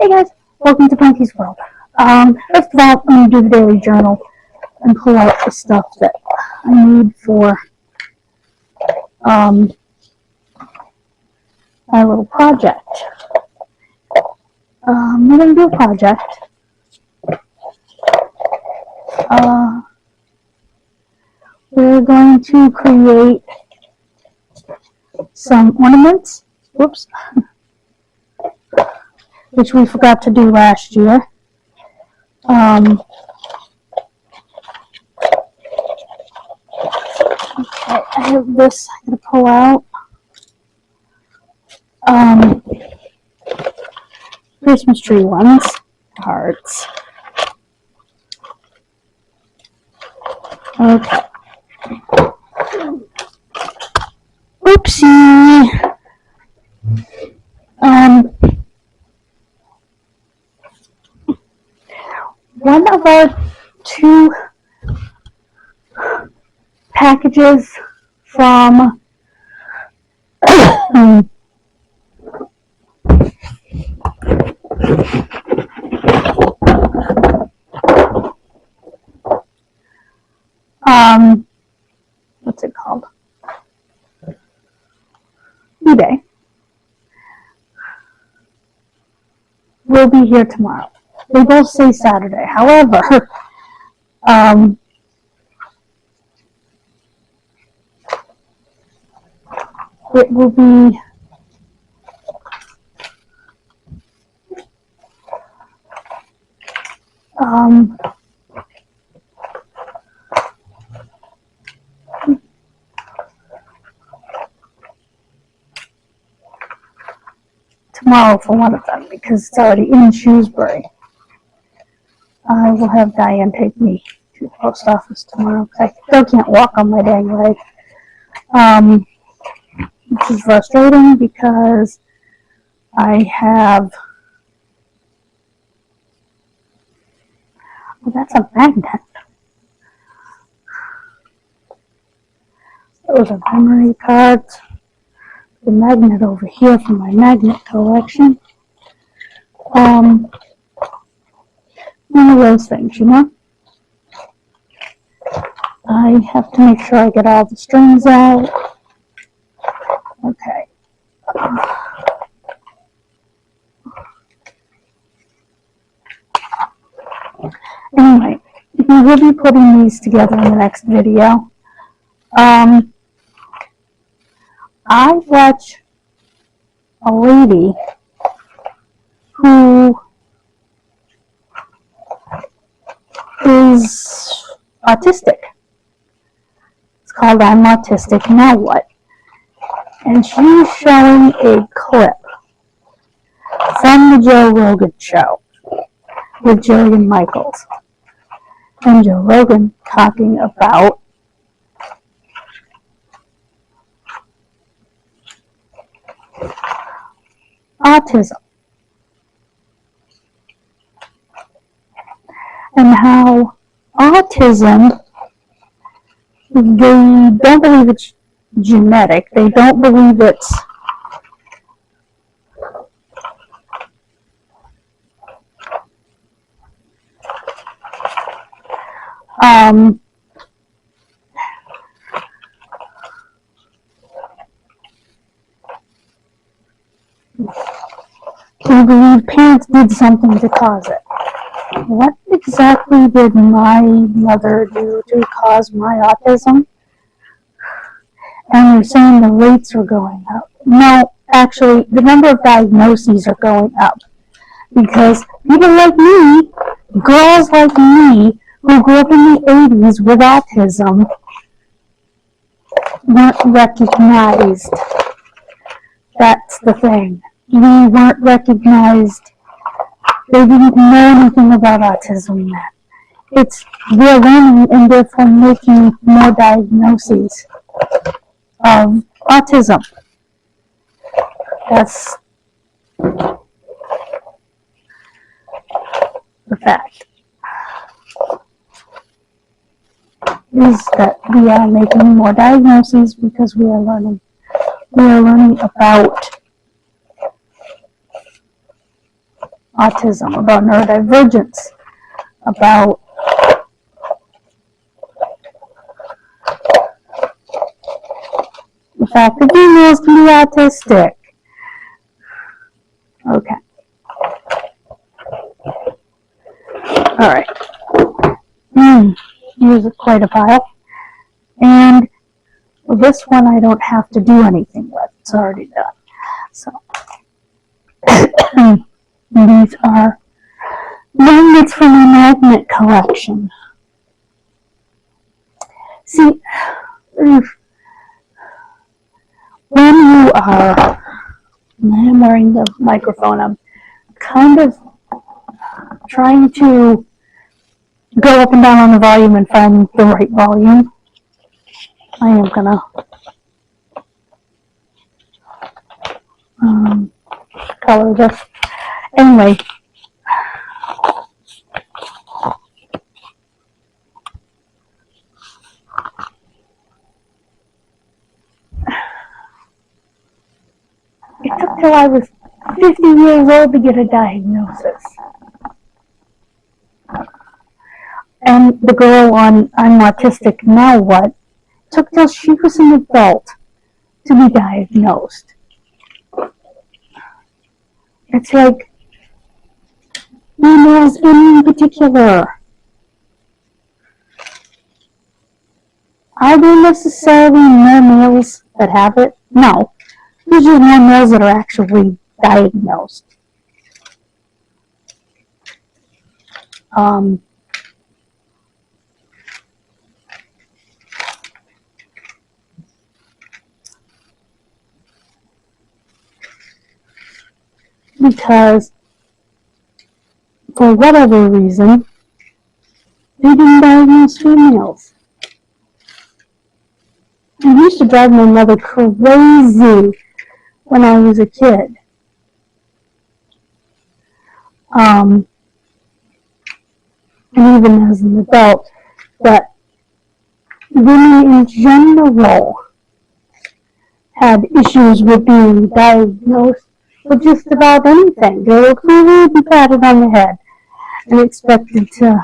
Hey guys, welcome to Pinky's World. First of all, I'm going to do the daily journal and pull out the stuff that I need for my little project. We're going to do a project. We're going to create some ornaments. Whoops. Which we forgot to do last year. Okay, I have this I'm going to pull out. Christmas tree ones, hearts. Okay. Oopsie. One of our two packages from what's it called? eBay. Will be here tomorrow. They both say Saturday. However, it will be tomorrow for one of them because it's already in Shrewsbury. I will have Diane take me to the post office tomorrow because I still can't walk on my dang leg. Which is frustrating because I have, well, that's a magnet. Those are memory cards. The magnet over here for my magnet collection. One of those things, you know. I have to make sure I get all the strings out. Okay. Anyway, we will be putting these together in the next video. I watch a lady who is autistic. It's called I'm Autistic, Now What? And she's showing a clip from the Joe Rogan show with Jillian Michaels. And Joe Rogan talking about autism and how autism, they don't believe it's genetic. They don't believe it's they believe parents did something to cause it. What exactly did my mother do to cause my autism? And they're saying the rates are going up. No, actually, the number of diagnoses are going up. Because people like me, girls like me, who grew up in the 80s with autism, weren't recognized. That's the thing. We weren't recognized. They didn't know anything about autism yet. We're learning and therefore making more diagnoses of autism. That's the fact. Is that we are making more diagnoses because we are learning about autism, about neurodivergence, about the fact that females can be autistic. Okay. Alright. Here's quite a file. And this one I don't have to do anything with. It's already done. So these are magnets from my magnet collection. See, when you are, I'm wearing the microphone, I'm kind of trying to go up and down on the volume and find the right volume. I am gonna color this. Anyway, it took till I was 50 years old to get a diagnosis. And the girl on I'm Autistic Now What took till she was an adult to be diagnosed. It's like females in particular. Are there necessarily more males that have it? No. There's just more males that are actually diagnosed. Because for whatever reason, they didn't diagnose females. It used to drive my mother crazy when I was a kid. And even as an adult, that women in general had issues with being diagnosed with just about anything. They were clearly be patted on the head and expected to,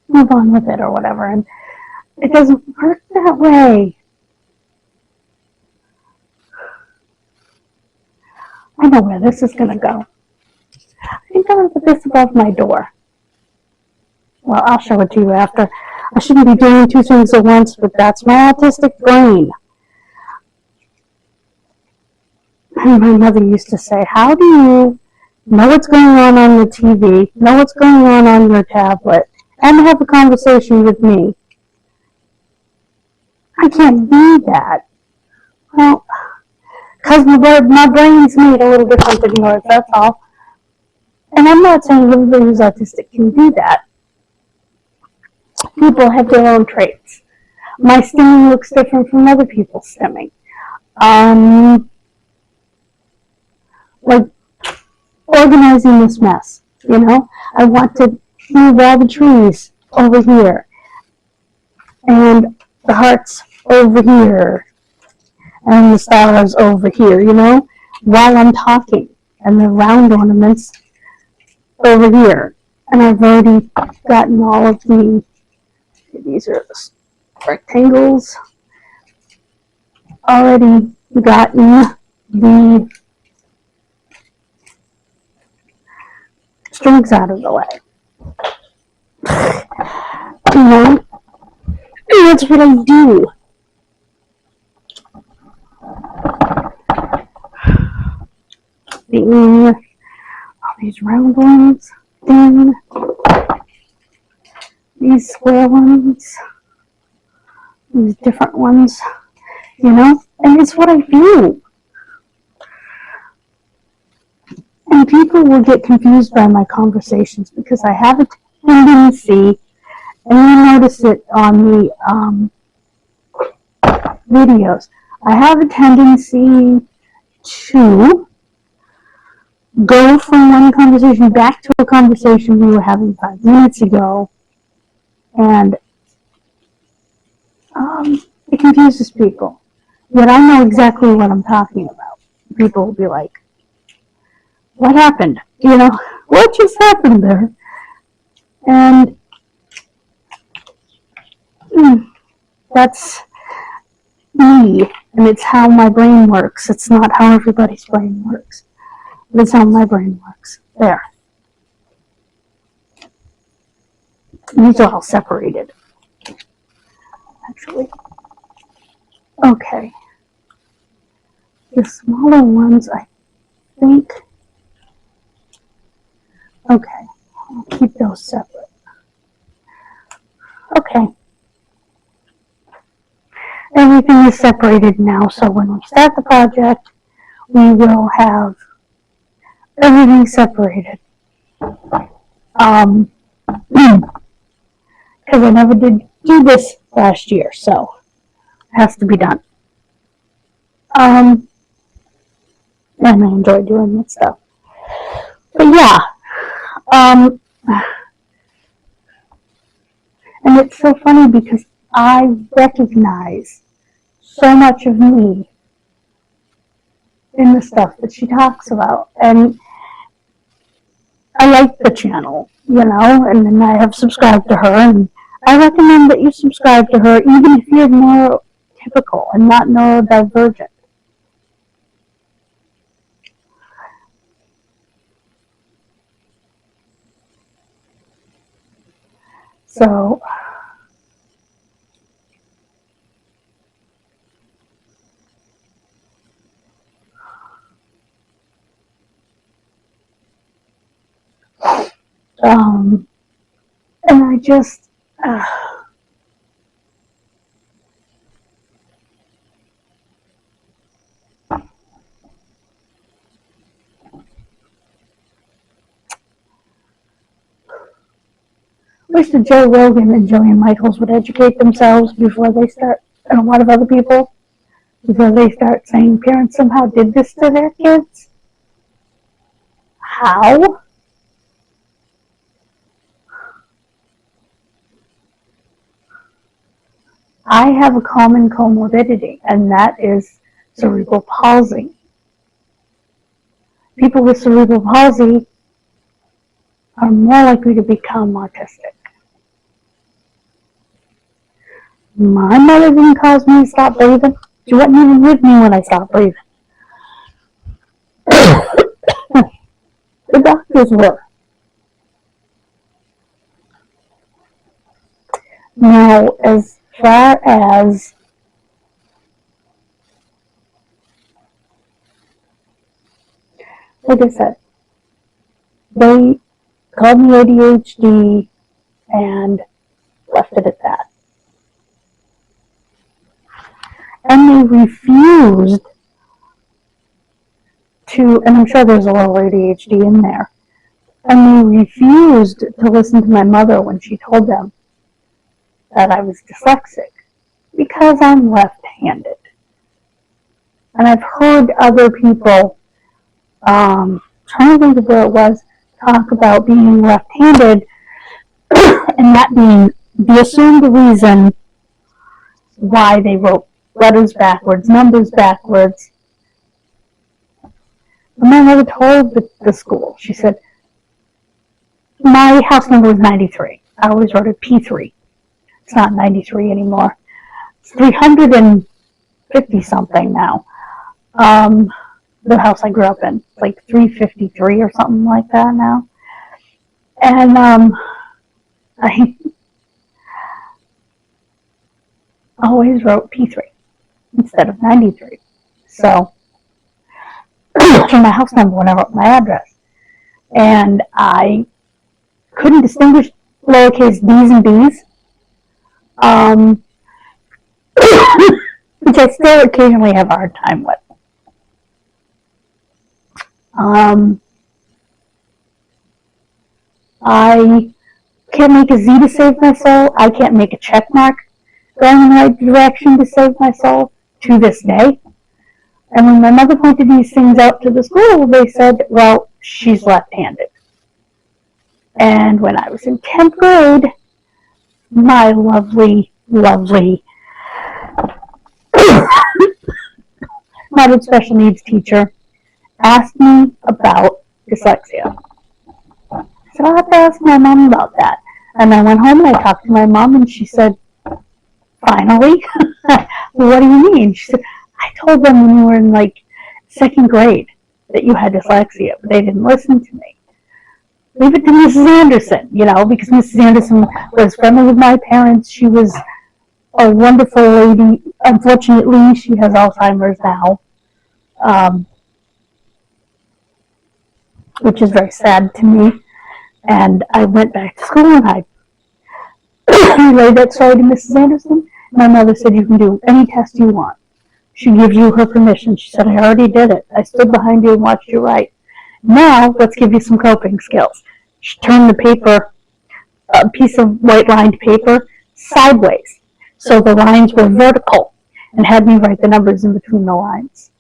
move on with it or whatever. And it doesn't work that way. I know where this is going to go. I think I'm going to put this above my door. Well, I'll show it to you after. I shouldn't be doing two things at once, but that's my autistic brain. And my mother used to say, how do you know what's going on the TV, know what's going on your tablet, and have a conversation with me? I can't do that. Well, because my brain's made a little different than yours, that's all. And I'm not saying everybody who's autistic can do that. People have their own traits. My stimming looks different from other people's stimming. Like organizing this mess, I want to move all the trees over here and the hearts over here and the stars over here, while I'm talking, and the round ornaments over here. And I've already gotten all of these are rectangles, already gotten the strings out of the way. And that's what I do. All these round ones, then these square ones, these different ones, and it's what I do. And people will get confused by my conversations because I have a tendency, and you notice it on the videos, I have a tendency to go from one conversation back to a conversation we were having 5 minutes ago, and it confuses people. Yet I know exactly what I'm talking about. People will be like, what happened? You know, what just happened there? And that's me, and it's how my brain works. It's not how everybody's brain works. It's how my brain works. There. These are all separated, actually. Okay. The smaller ones, I think. Okay. I'll keep those separate. Okay. Everything is separated now, so when we start the project, we will have everything separated. Because I never did do this last year, so it has to be done. And I enjoy doing that stuff. But yeah, and it's so funny because I recognize so much of me in the stuff that she talks about, and I like the channel, you know, and then I have subscribed to her, and I recommend that you subscribe to her even if you're neurotypical and not neurodivergent. So, and I just, wish that Joe Rogan and Jillian Michaels would educate themselves before they start, and a lot of other people, before they start saying parents somehow did this to their kids. How? I have a common comorbidity, and that is cerebral palsy. People with cerebral palsy are more likely to become autistic. My mother didn't cause me to stop breathing. She wasn't even with me when I stopped breathing. The doctors were. Now, as far as like I said, they called me ADHD and left it at that. And they refused to, and I'm sure there's a little ADHD in there, and they refused to listen to my mother when she told them that I was dyslexic because I'm left-handed. And I've heard other people, trying to think of where it was, talk about being left-handed and that being the assumed reason why they wrote letters backwards, numbers backwards. And my mother told the school, she said, my house number was 93. I always wrote it P3. It's not 93 anymore. It's 350 something now. The house I grew up in, it's like 353 or something like that now. And I always wrote P3 instead of 93. So I changed my house number when I wrote my address. And I couldn't distinguish lowercase d's and b's. Which I still occasionally have a hard time with. I can't make a Z to save my soul. I can't make a check mark going in the right direction to save my soul to this day. And when my mother pointed these things out to the school, they said, well, she's left-handed. And when I was in 10th grade, my lovely, lovely moderate special needs teacher, asked me about dyslexia. I said, I'll have to ask my mom about that. And I went home and I talked to my mom and she said, finally? What do you mean? She said, I told them when you were in like second grade that you had dyslexia, but they didn't listen to me. Leave it to Mrs. Anderson, because Mrs. Anderson was friendly with my parents. She was a wonderful lady. Unfortunately, she has Alzheimer's now, which is very sad to me. And I went back to school and I relayed that story to Mrs. Anderson. My mother said, you can do any test you want. She gives you her permission. She said, I already did it. I stood behind you and watched you write. Now, let's give you some coping skills. She turned the paper, a piece of white-lined paper, sideways, so the lines were vertical, and had me write the numbers in between the lines.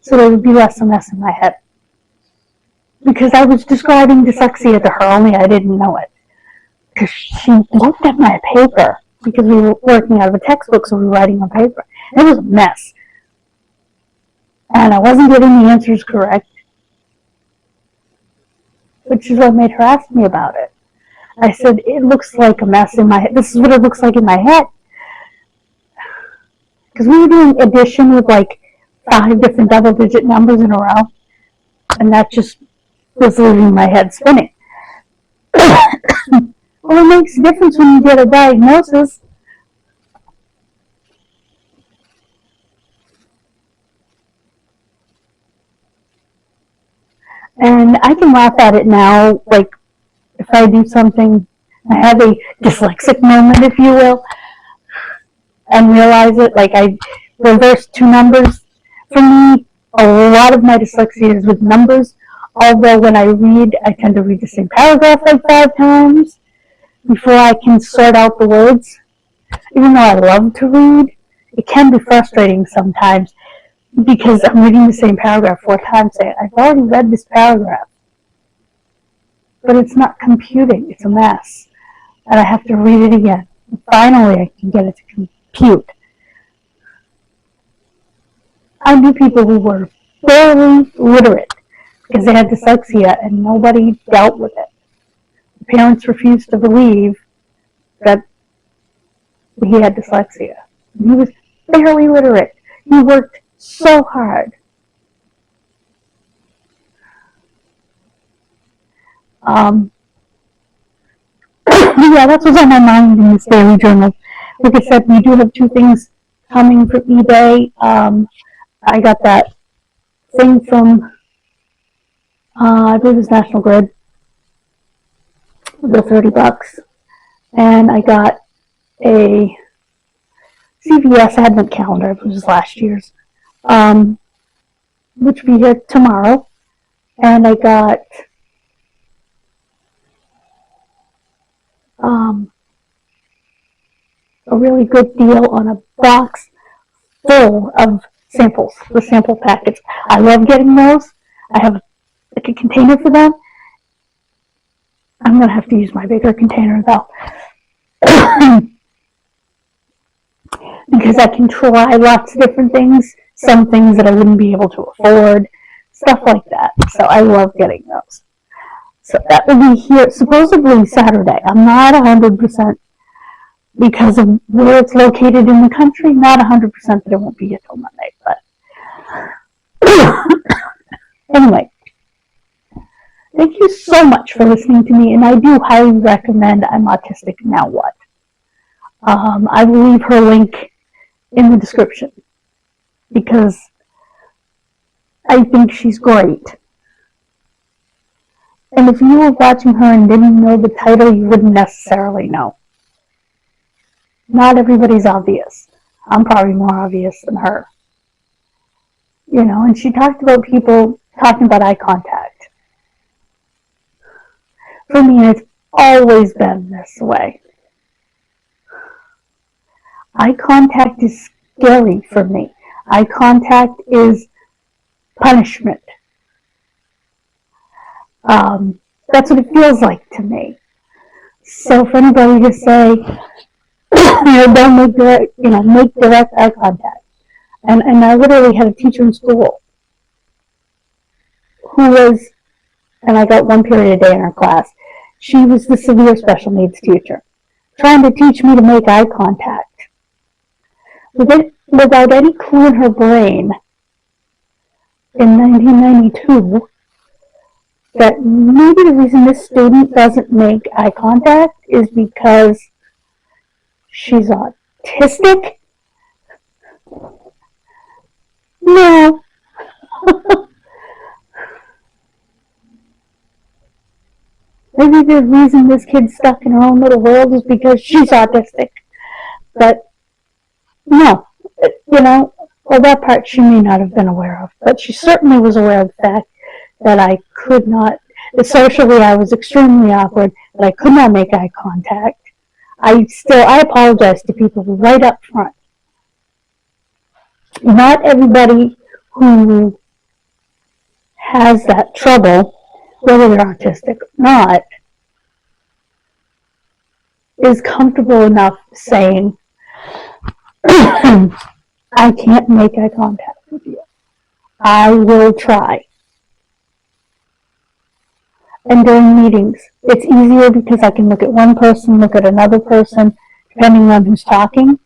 So there would be less and less in my head. Because I was describing dyslexia to her, only I didn't know it. Because she looked at my paper, because we were working out of a textbook, so we were writing on paper. It was a mess. And I wasn't getting the answers correct, which is what made her ask me about it. I said, it looks like a mess in my head. This is what it looks like in my head. Because we were doing addition with like 5 different double-digit numbers in a row, and that just was leaving my head spinning. Well, it makes a difference when you get a diagnosis. And I can laugh at it now, like if I do something, I have a dyslexic moment, if you will, and realize it, like I reversed 2 numbers. For me, a lot of my dyslexia is with numbers, although when I read, I tend to read the same paragraph like 5 times before I can sort out the words. Even though I love to read, it can be frustrating sometimes because I'm reading the same paragraph 4 times saying, I've already read this paragraph. But it's not computing, it's a mess. And I have to read it again. And finally, I can get it to compute. I knew people who were barely literate because they had dyslexia and nobody dealt with it. The parents refused to believe that he had dyslexia. He was barely literate. He worked so hard. Yeah, that's what's on my mind in this daily journal. Like I said, we do have 2 things coming for eBay. I got that thing from, I believe it was National Grid, the $30. And I got a CVS Advent calendar, which was last year's, which will be here tomorrow. And I got a really good deal on a box full of samples, the sample packets. I love getting those. I have like a container for them. I'm going to have to use my bigger container though. Because I can try lots of different things, some things that I wouldn't be able to afford, stuff like that. So I love getting those. So that will be here supposedly Saturday. I'm not 100% because of where it's located in the country, not 100% that it won't be here till Monday. But anyway, thank you so much for listening to me, and I do highly recommend I'm Autistic Now What. I will leave her link in the description because I think she's great. And if you were watching her and didn't know the title, you wouldn't necessarily know. Not everybody's obvious. I'm probably more obvious than her. And she talked about people talking about eye contact. For me, it's always been this way. Eye contact is scary for me. Eye contact is punishment. That's what it feels like to me. So for anybody to say, don't make direct eye contact, And I literally had a teacher in school who was, and I got one period a day in her class, she was the severe special needs teacher, trying to teach me to make eye contact. Without any clue in her brain, in 1992, that maybe the reason this student doesn't make eye contact is because she's autistic? No. Maybe the reason this kid's stuck in her own little world is because she's autistic. But no, well, that part she may not have been aware of. But she certainly was aware of the fact that I could not, socially I was extremely awkward, that I could not make eye contact. I apologize to people right up front. Not everybody who has that trouble, whether they're autistic or not, is comfortable enough saying, I can't make eye contact with you. I will try. And during meetings, it's easier because I can look at one person, look at another person, depending on who's talking,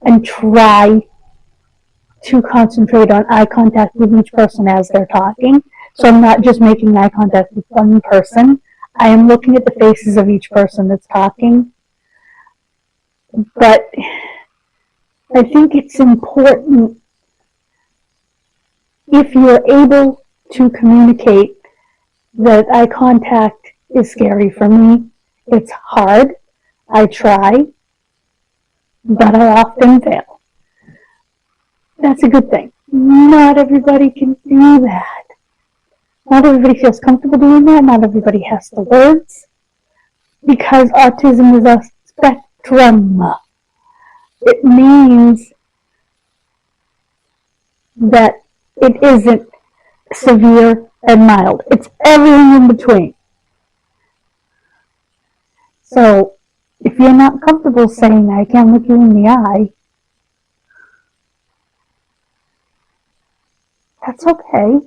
and try to concentrate on eye contact with each person as they're talking. So I'm not just making eye contact with one person. I am looking at the faces of each person that's talking. But I think it's important, if you're able to communicate that eye contact is scary for me. It's hard. I try, but I often fail. That's a good thing. Not everybody can do that. Not everybody feels comfortable doing that. Not everybody has the words. Because autism is a spectrum. It means that it isn't severe and mild. It's everything in between. So, if you're not comfortable saying, I can't look you in the eye, that's okay.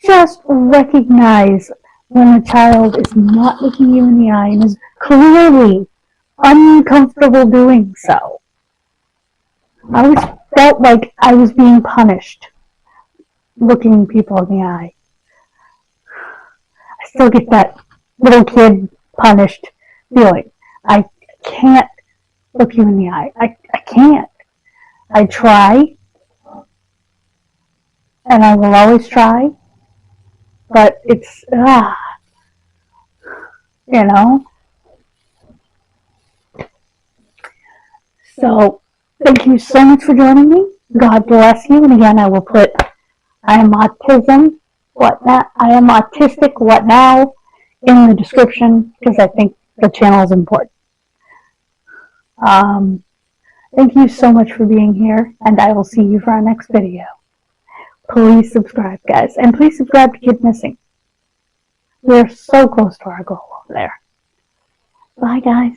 Just recognize when a child is not looking you in the eye and is clearly uncomfortable doing so. I always felt like I was being punished looking people in the eye. I still get that little kid punished feeling. I can't look you in the eye. I can't. I try, and I will always try, but it's, So, thank you so much for joining me. God bless you. And again, I will put, I am autistic, what now, in the description, because I think the channel is important. Thank you so much for being here, and I will see you for our next video. Please subscribe, guys, and please subscribe to Kid Missing. We're so close to our goal over there. Bye, guys.